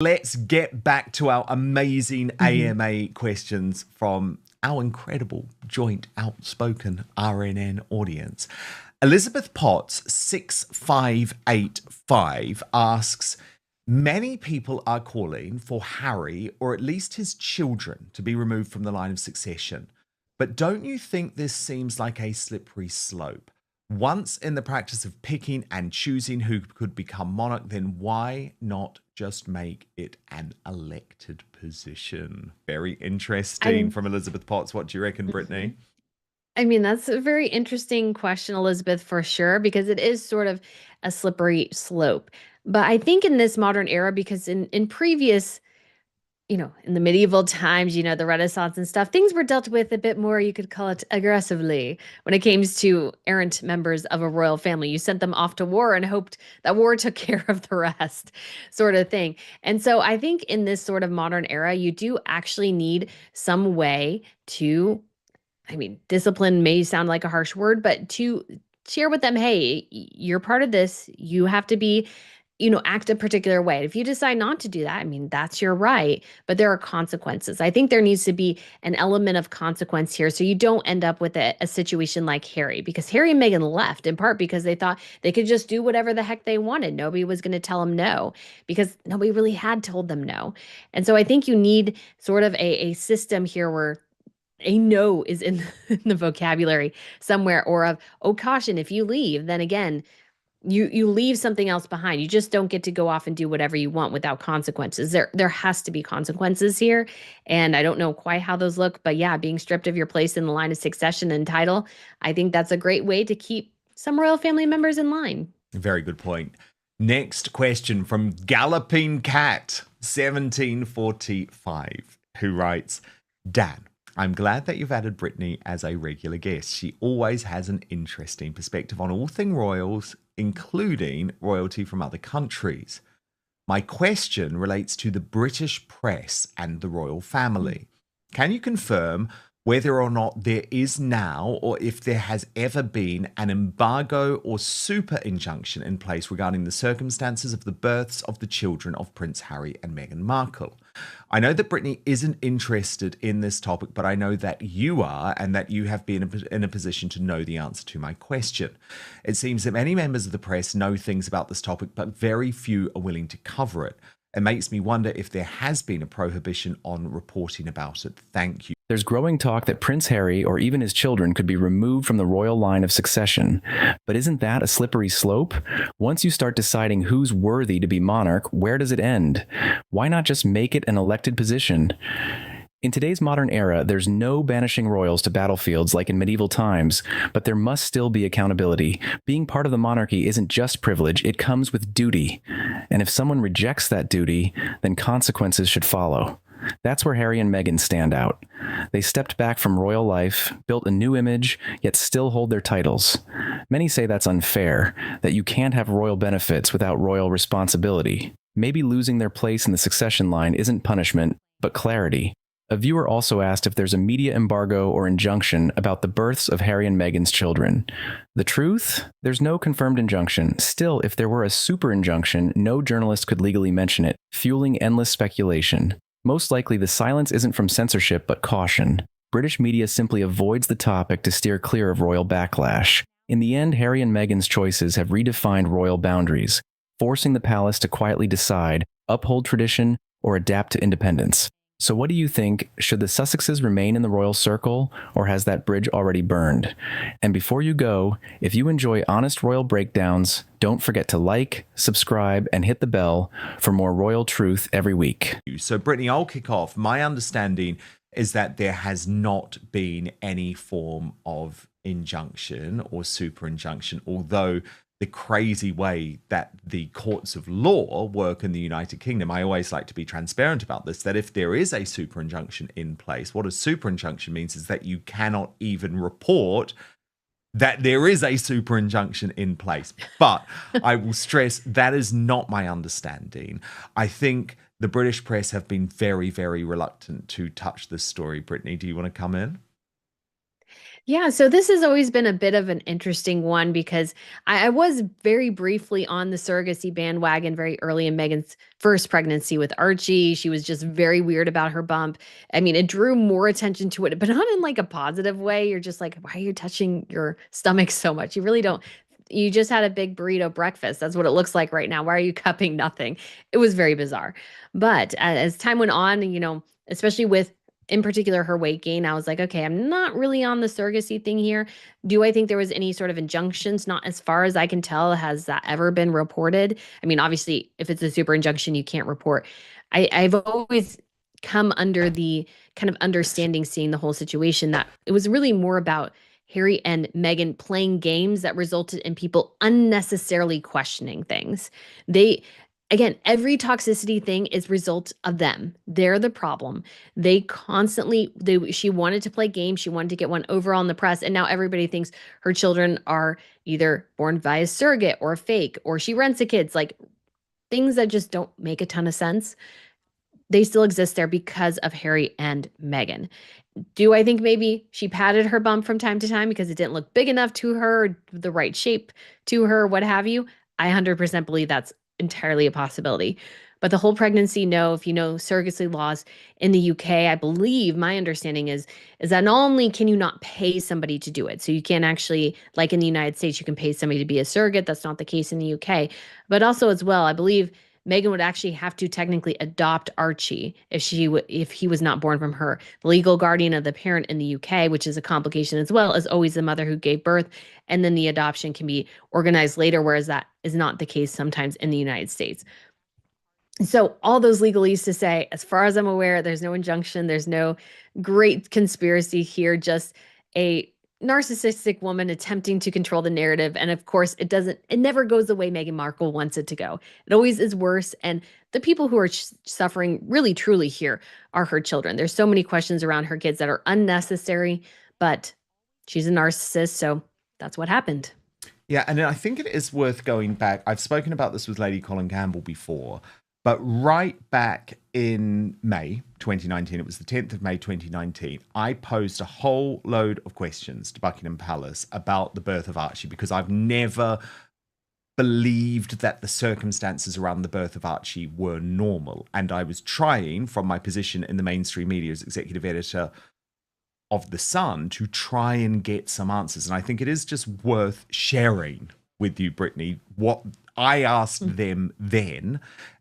Let's get back to our amazing AMA questions from our incredible joint outspoken RNN audience. Elizabeth Potts 6585 asks, many people are calling for Harry, or at least his children, to be removed from the line of succession. But don't you think this seems like a slippery slope? Once in the practice of picking and choosing who could become monarch, then why not just make it an elected position? Very interesting I'm, from Elizabeth Potts. What do you reckon, Brittany? I mean, that's a very interesting question, Elizabeth, for sure, because it is sort of a slippery slope. But I think in this modern era, because in previous, in the medieval times, the Renaissance and stuff, things were dealt with a bit more, you could call it aggressively when it came to errant members of a royal family. You sent them off to war and hoped that war took care of the rest, sort of thing. And so I think in this sort of modern era, you do actually need some way to, I mean, discipline may sound like a harsh word, but to share with them, hey, you're part of this. You have to be, act a particular way. If you decide not to do that, I mean, that's your right, but there are consequences. I think there needs to be an element of consequence here so you don't end up with a situation like Harry, because Harry and Meghan left in part because they thought they could just do whatever the heck they wanted. Nobody was going to tell them no because nobody really had told them no. And so I think you need sort of a system here where a no is in in the vocabulary somewhere, or of, oh, caution, if you leave, then again, you leave something else behind. You just don't get to go off and do whatever you want without consequences. There has to be consequences here, and I don't know quite how those look, but yeah, being stripped of your place in the line of succession and title, I think that's a great way to keep some royal family members in line. Very good point. Next question from Galloping Cat 1745, who writes, Dan, I'm glad that you've added Brittany as a regular guest. She always has an interesting perspective on all things royals, including royalty from other countries. My question relates to the British press and the royal family. Can you confirm whether or not there is now, or if there has ever been, an embargo or super injunction in place regarding the circumstances of the births of the children of Prince Harry and Meghan Markle? I know that Brittany isn't interested in this topic, but I know that you are, and that you have been in a position to know the answer to my question. It seems that many members of the press know things about this topic, but very few are willing to cover it. It makes me wonder if there has been a prohibition on reporting about it. Thank you. There's growing talk that Prince Harry or even his children could be removed from the royal line of succession. But isn't that a slippery slope? Once you start deciding who's worthy to be monarch, where does it end? Why not just make it an elected position? In today's modern era, there's no banishing royals to battlefields like in medieval times, but there must still be accountability. Being part of the monarchy isn't just privilege, it comes with duty. And if someone rejects that duty, then consequences should follow. That's where Harry and Meghan stand out. They stepped back from royal life, built a new image, yet still hold their titles. Many say that's unfair, that you can't have royal benefits without royal responsibility. Maybe losing their place in the succession line isn't punishment, but clarity. A viewer also asked if there's a media embargo or injunction about the births of Harry and Meghan's children. The truth? There's no confirmed injunction. Still, if there were a super injunction, no journalist could legally mention it, fueling endless speculation. Most likely, the silence isn't from censorship, but caution. British media simply avoids the topic to steer clear of royal backlash. In the end, Harry and Meghan's choices have redefined royal boundaries, forcing the palace to quietly decide, uphold tradition, or adapt to independence. So what do you think? Should the Sussexes remain in the royal circle, or has that bridge already burned? And before you go, if you enjoy honest royal breakdowns, don't forget to like, subscribe, and hit the bell for more royal truth every week. So, Brittany, I'll kick off. My understanding is that there has not been any form of injunction or super injunction, although the crazy way that the courts of law work in the United Kingdom, I always like to be transparent about this, that if there is a super injunction in place, what a super injunction means is that you cannot even report that there is a super injunction in place. But I will stress that is not my understanding. I think the British press have been very, very reluctant to touch this story. Brittany, do you want to come in? Yeah, so this has always been a bit of an interesting one because I was very briefly on the surrogacy bandwagon very early in Megan's first pregnancy with Archie. She was just very weird about her bump. I mean, it drew more attention to it, but not in like a positive way. You're just like, why are you touching your stomach so much? You really don't. You just had a big burrito breakfast. That's what it looks like right now. Why are you cupping nothing? It was very bizarre. But as time went on, especially with in particular her weight gain, I was like, okay, I'm not really on the surrogacy thing here. Do I think there was any sort of injunctions? Not as far as I can tell has that ever been reported. I mean, obviously if it's a super injunction you can't report. I've always come under the kind of understanding, seeing the whole situation, that it was really more about Harry and Meghan playing games that resulted in people unnecessarily questioning things. They Again, every toxicity thing is result of them. They're the problem. She wanted to play games. She wanted to get one over on the press. And now everybody thinks her children are either born via surrogate or fake, or she rents a kid's, like things that just don't make a ton of sense. They still exist there because of Harry and Meghan. Do I think maybe she patted her bump from time to time because it didn't look big enough to her, the right shape to her, what have you? I 100% believe that's entirely a possibility. But the whole pregnancy, no, if you know surrogacy laws in the UK, I believe my understanding is that not only can you not pay somebody to do it, so you can't actually, like in the United States, you can pay somebody to be a surrogate. That's not the case in the UK. But also as well, I believe Meghan would actually have to technically adopt Archie if he was not born from her. The legal guardian of the parent in the UK, which is a complication as well, is always the mother who gave birth, and then the adoption can be organized later, whereas that is not the case sometimes in the United States. So all those legalese to say, as far as I'm aware, there's no injunction, there's no great conspiracy here, just a narcissistic woman attempting to control the narrative. And of course, it never goes the way Meghan Markle wants it to go. It always is worse. And the people who are suffering really, truly here are her children. There's so many questions around her kids that are unnecessary, but she's a narcissist. So that's what happened. Yeah, and I think it is worth going back. I've spoken about this with Lady Colin Campbell before, but right back in May 2019, it was the 10th of May 2019, I posed a whole load of questions to Buckingham Palace about the birth of Archie, because I've never believed that the circumstances around the birth of Archie were normal. And I was trying, from my position in the mainstream media as executive editor of The Sun, to try and get some answers. And I think it is just worth sharing with you, Brittany, what I asked them then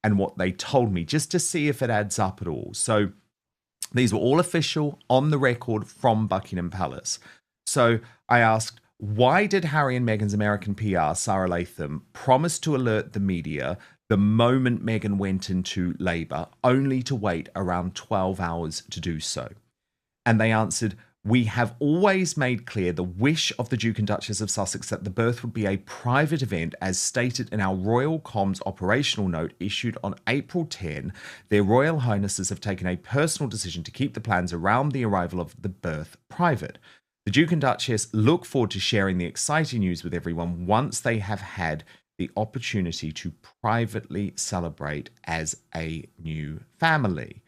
and what they told me, just to see if it adds up at all. So these were all official, on the record from Buckingham Palace. So I asked, why did Harry and Meghan's American PR, Sarah Latham, promise to alert the media the moment Meghan went into labour, only to wait around 12 hours to do so? And they answered, we have always made clear the wish of the Duke and Duchess of Sussex that the birth would be a private event, as stated in our Royal Comms operational note issued on April 10. Their Royal Highnesses have taken a personal decision to keep the plans around the arrival of the birth private. The Duke and Duchess look forward to sharing the exciting news with everyone once they have had the opportunity to privately celebrate as a new family.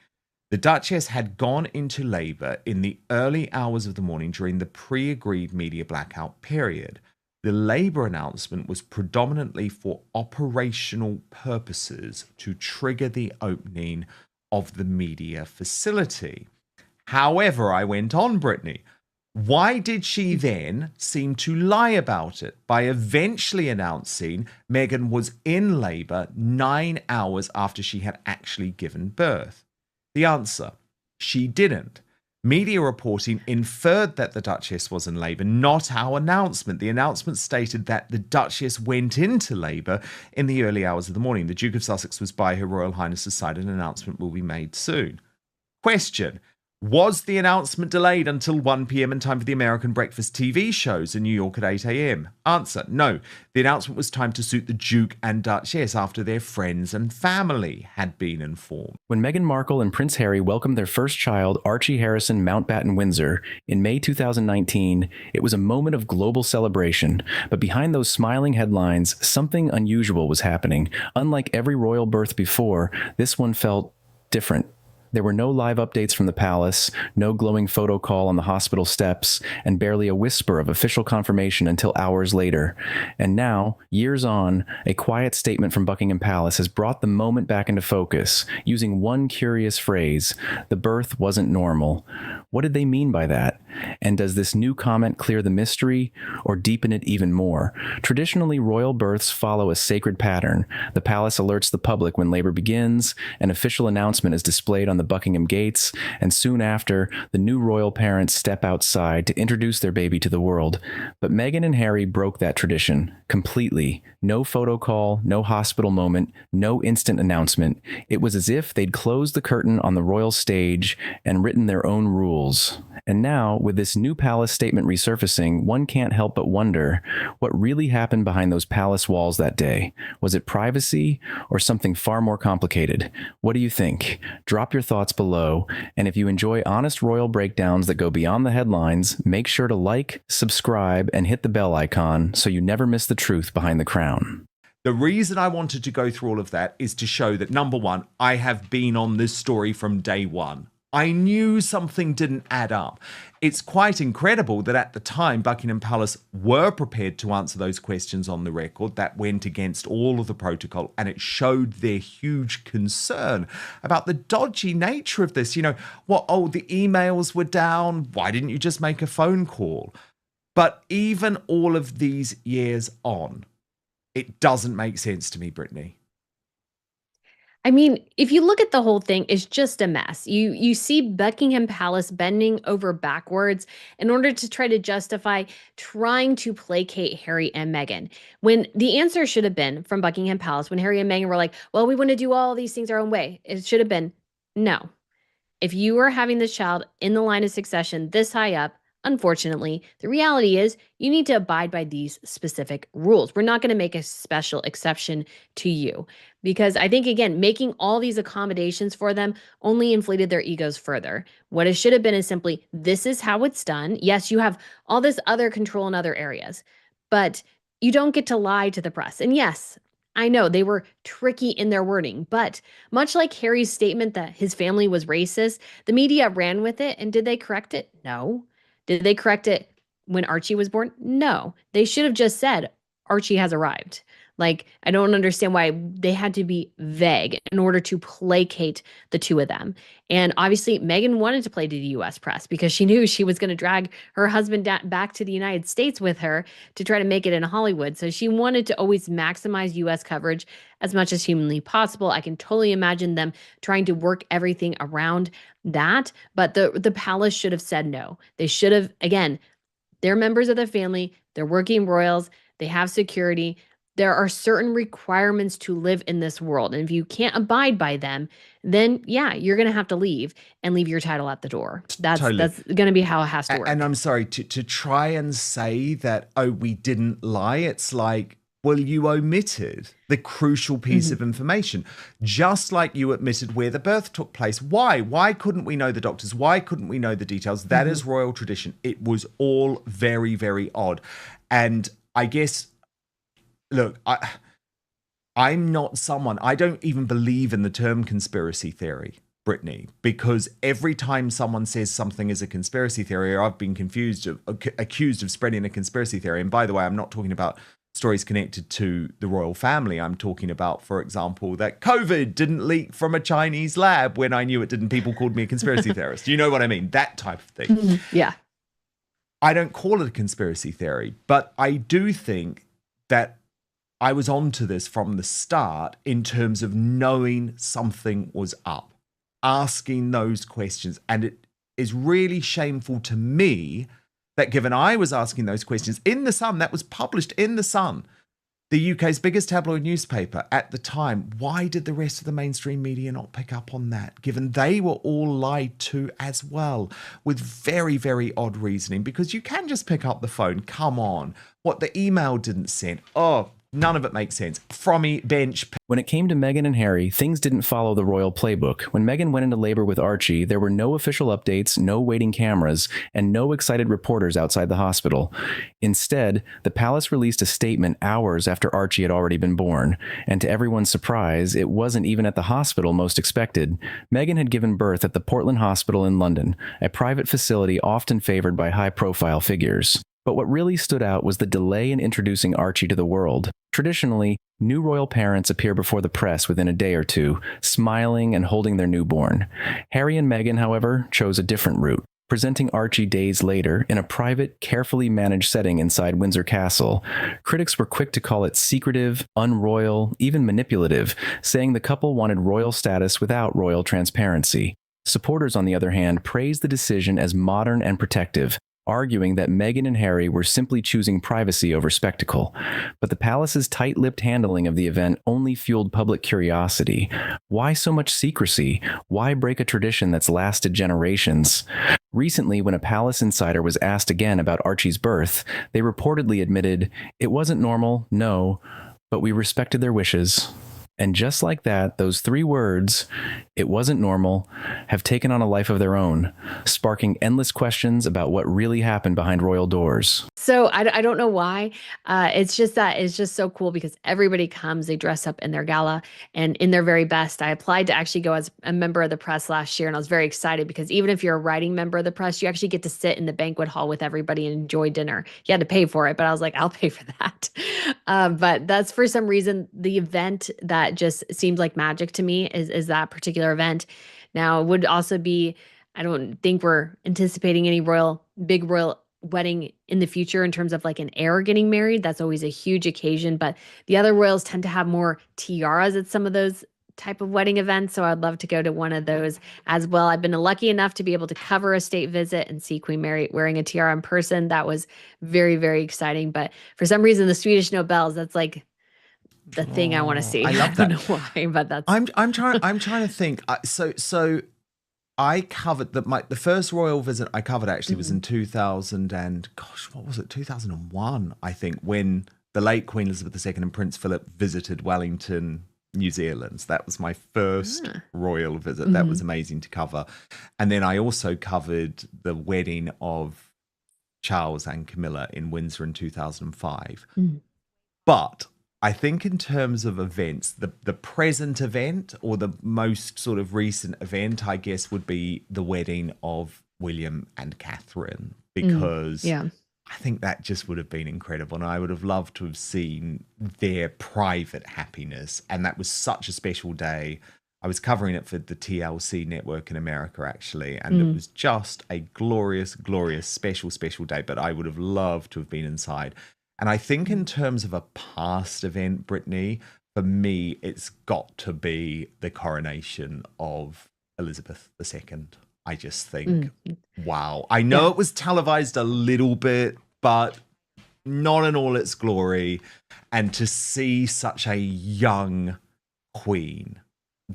The Duchess had gone into labour in the early hours of the morning during the pre-agreed media blackout period. The labour announcement was predominantly for operational purposes to trigger the opening of the media facility. However, I went on, Brittany, why did she then seem to lie about it by eventually announcing Meghan was in labour 9 hours after she had actually given birth? The answer, she didn't. Media reporting inferred that the Duchess was in labour, not our announcement. The announcement stated that the Duchess went into labour in the early hours of the morning. The Duke of Sussex was by Her Royal Highness's side, and an announcement will be made soon. Question. Was the announcement delayed until 1 p.m. in time for the American breakfast TV shows in New York at 8 a.m.? Answer, no. The announcement was timed to suit the Duke and Duchess after their friends and family had been informed. When Meghan Markle and Prince Harry welcomed their first child, Archie Harrison Mountbatten-Windsor, in May 2019, it was a moment of global celebration. But behind those smiling headlines, something unusual was happening. Unlike every royal birth before, this one felt different. There were no live updates from the palace, no glowing photo call on the hospital steps, and barely a whisper of official confirmation until hours later. And now, years on, a quiet statement from Buckingham Palace has brought the moment back into focus, using one curious phrase: the birth wasn't normal. What did they mean by that? And does this new comment clear the mystery or deepen it even more? Traditionally, royal births follow a sacred pattern. The palace alerts the public when labor begins, an official announcement is displayed on the Buckingham gates, and soon after, the new royal parents step outside to introduce their baby to the world. But Meghan and Harry broke that tradition completely. No photo call, no hospital moment, no instant announcement. It was as if they'd closed the curtain on the royal stage and written their own rules. And now, with this new palace statement resurfacing, one can't help but wonder what really happened behind those palace walls that day. Was it privacy or something far more complicated? What do you think? Drop your thoughts below, and if you enjoy honest royal breakdowns that go beyond the headlines, make sure to like, subscribe, and hit the bell icon so you never miss the truth behind the crown. The reason I wanted to go through all of that is to show that, number one, I have been on this story from day one. I knew something didn't add up. It's quite incredible that at the time, Buckingham Palace were prepared to answer those questions on the record. That went against all of the protocol, and it showed their huge concern about the dodgy nature of this. You know, the emails were down. Why didn't you just make a phone call? But even all of these years on, it doesn't make sense to me, Brittany. I mean, if you look at the whole thing, it's just a mess. You see Buckingham Palace bending over backwards in order to try to justify trying to placate Harry and Meghan. When the answer should have been from Buckingham Palace, when Harry and Meghan were like, well, we want to do all these things our own way, it should have been, no. If you are having this child in the line of succession this high up, unfortunately, the reality is you need to abide by these specific rules. We're not going to make a special exception to you because I think, again, making all these accommodations for them only inflated their egos further. What it should have been is simply, this is how it's done. Yes, you have all this other control in other areas, but you don't get to lie to the press. And yes, I know they were tricky in their wording, but much like Harry's statement that his family was racist, the media ran with it. And did they correct it? No. Did they correct it when Archie was born? No. They should have just said, Archie has arrived. Like, I don't understand why they had to be vague in order to placate the two of them. And obviously, Meghan wanted to play to the US press because she knew she was going to drag her husband back to the United States with her to try to make it in Hollywood. So she wanted to always maximize US coverage as much as humanly possible. I can totally imagine them trying to work everything around that. But the palace should have said no. They should have, again, they're members of the family. They're working royals. They have security. There are certain requirements to live in this world. And if you can't abide by them, then yeah, you're going to have to leave and leave your title at the door. That's going to be how it has to work. And I'm sorry, to try and say that, oh, we didn't lie. It's like, well, you omitted the crucial piece of information, just like you admitted where the birth took place. Why? Why couldn't we know the doctors? Why couldn't we know the details? That is royal tradition. It was all very, very odd. And I guess, look, I'm not someone, I don't even believe in the term conspiracy theory, Brittany, because every time someone says something is a conspiracy theory, or I've been accused of spreading a conspiracy theory. And by the way, I'm not talking about stories connected to the royal family. I'm talking about, for example, that COVID didn't leak from a Chinese lab when I knew it didn't. People called me a conspiracy theorist. You know what I mean? That type of thing. Yeah. I don't call it a conspiracy theory, but I do think that I was onto this from the start in terms of knowing something was up, asking those questions. And it is really shameful to me that given I was asking those questions in The Sun, that was published in The Sun, the UK's biggest tabloid newspaper at the time, why did the rest of the mainstream media not pick up on that, given they were all lied to as well, with very, very odd reasoning? Because you can just pick up the phone, come on, what the email didn't send, oh, None of it makes sense. Frommy, bench. When it came to Meghan and Harry, things didn't follow the royal playbook. When Meghan went into labor with Archie, there were no official updates, no waiting cameras, and no excited reporters outside the hospital. Instead, the palace released a statement hours after Archie had already been born, and to everyone's surprise, it wasn't even at the hospital most expected. Meghan had given birth at the Portland Hospital in London, a private facility often favored by high-profile figures. But what really stood out was the delay in introducing Archie to the world. Traditionally, new royal parents appear before the press within a day or two, smiling and holding their newborn. Harry and Meghan, however, chose a different route, presenting Archie days later in a private, carefully managed setting inside Windsor Castle. Critics were quick to call it secretive, unroyal, even manipulative, saying the couple wanted royal status without royal transparency. Supporters, on the other hand, praised the decision as modern and protective, arguing that Meghan and Harry were simply choosing privacy over spectacle. But the palace's tight-lipped handling of the event only fueled public curiosity. Why so much secrecy? Why break a tradition that's lasted generations? Recently, when a palace insider was asked again about Archie's birth, they reportedly admitted, "It wasn't normal, no, but we respected their wishes." And just like that, those 3 words, "it wasn't normal," have taken on a life of their own, sparking endless questions about what really happened behind royal doors. So I don't know why. It's just that it's just so cool because everybody comes, they dress up in their gala and in their very best. I applied to actually go as a member of the press last year, and I was very excited because even if you're a writing member of the press, you actually get to sit in the banquet hall with everybody and enjoy dinner. You had to pay for it, but I was like, I'll pay for that. But that's for some reason the event that just seemed like magic to me is that particular event. Now, it would also be, I don't think we're anticipating any big royal wedding in the future in terms of like an heir getting married. That's always a huge occasion, but the other royals tend to have more tiaras at some of those type of wedding events. So I'd love to go to one of those as well. I've been lucky enough to be able to cover a state visit and see Queen Mary wearing a tiara in person. That was very, very exciting. But for some reason, the Swedish Nobels, that's like the thing I want to see. I love that. I don't know why, but that's. I'm trying to think. So I covered the first royal visit I covered actually was in 2000 and what was it? 2001, I think, when the late Queen Elizabeth II and Prince Philip visited Wellington, New Zealand. So that was my first royal visit. That was amazing to cover. And then I also covered the wedding of Charles and Camilla in Windsor in 2005. But I think in terms of events, the present event or the most sort of recent event, I guess, would be the wedding of William and Catherine, because I think that just would have been incredible. And I would have loved to have seen their private happiness. And that was such a special day. I was covering it for the TLC network in America, actually. And it was just a glorious, glorious, special day. But I would have loved to have been inside. And I think in terms of a past event, Brittany, for me, it's got to be the coronation of Elizabeth II. I just think, wow. I know it was televised a little bit, but not in all its glory. And to see such a young queen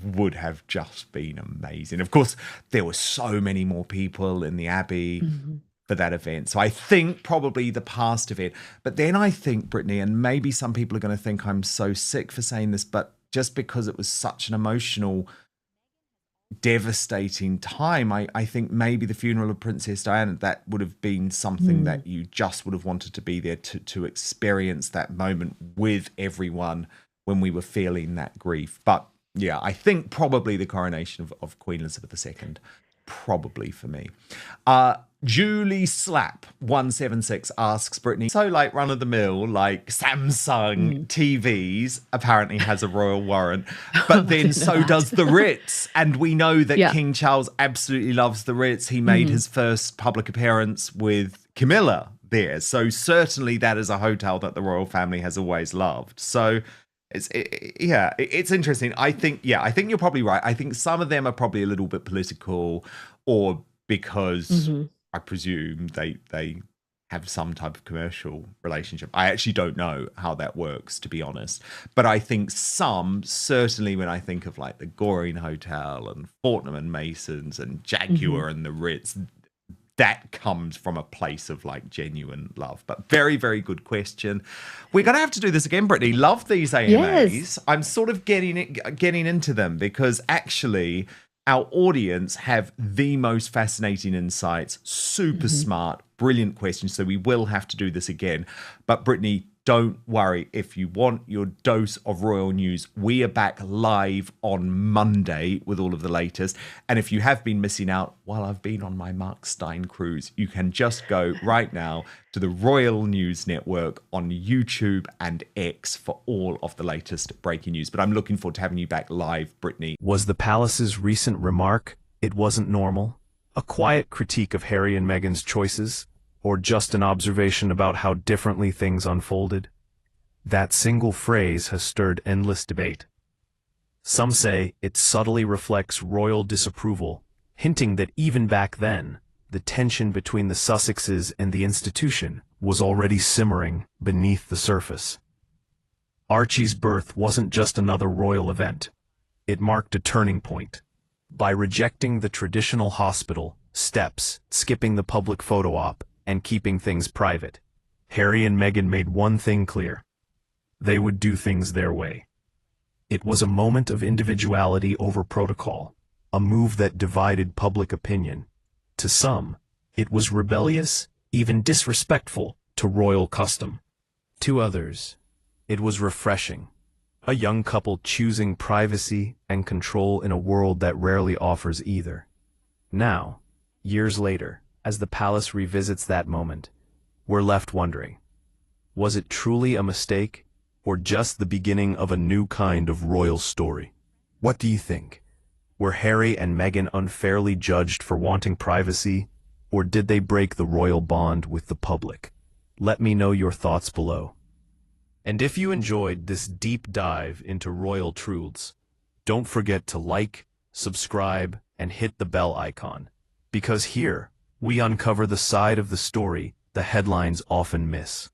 would have just been amazing. Of course, there were so many more people in the Abbey for that event. So I think probably the past event. But then I think, Brittany, and maybe some people are going to think I'm so sick for saying this, but just because it was such an emotional, devastating time, I think maybe the funeral of Princess Diana, that would have been something that you just would have wanted to be there to experience that moment with everyone when we were feeling that grief. But yeah, I think probably the coronation of Queen Elizabeth II, probably for me. Julie Slap 176 asks Brittany, so like run of the mill, like Samsung TVs apparently has a royal warrant, but then so does the Ritz. And we know that King Charles absolutely loves the Ritz. He made his first public appearance with Camilla there. So certainly that is a hotel that the royal family has always loved. So it's interesting. I think you're probably right. I think some of them are probably a little bit political, or because I presume they have some type of commercial relationship. I actually don't know how that works, to be honest. But I think some, certainly when I think of like the Goring Hotel and Fortnum and Masons and Jaguar and the Ritz, that comes from a place of like genuine love. But very, very good question. We're going to have to do this again, Brittany. Love these AMAs. Yes. I'm sort of getting into them because actually our audience have the most fascinating insights, super smart, brilliant questions. So we will have to do this again. But Brittany, don't worry. If you want your dose of royal news, we are back live on Monday with all of the latest. And if you have been missing out while I've been on my Mark Stein cruise, you can just go right now to the Royal News Network on YouTube and X for all of the latest breaking news. But I'm looking forward to having you back live, Brittany. Was the palace's recent remark, "It wasn't normal," a quiet critique of Harry and Meghan's choices, or just an observation about how differently things unfolded? That single phrase has stirred endless debate. Some say it subtly reflects royal disapproval, hinting that even back then, the tension between the Sussexes and the institution was already simmering beneath the surface. Archie's birth wasn't just another royal event. It marked a turning point. By rejecting the traditional hospital steps, skipping the public photo op, and keeping things private, Harry and Meghan made one thing clear. They would do things their way. It was a moment of individuality over protocol, a move that divided public opinion. To some, it was rebellious, even disrespectful to royal custom. To others, it was refreshing. A young couple choosing privacy and control in a world that rarely offers either. Now, years later, as the palace revisits that moment, we're left wondering, was it truly a mistake, or just the beginning of a new kind of royal story? What do you think? Were Harry and Meghan unfairly judged for wanting privacy, or did they break the royal bond with the public? Let me know your thoughts below. And if you enjoyed this deep dive into royal truths, don't forget to like, subscribe, and hit the bell icon, because here, we uncover the side of the story the headlines often miss.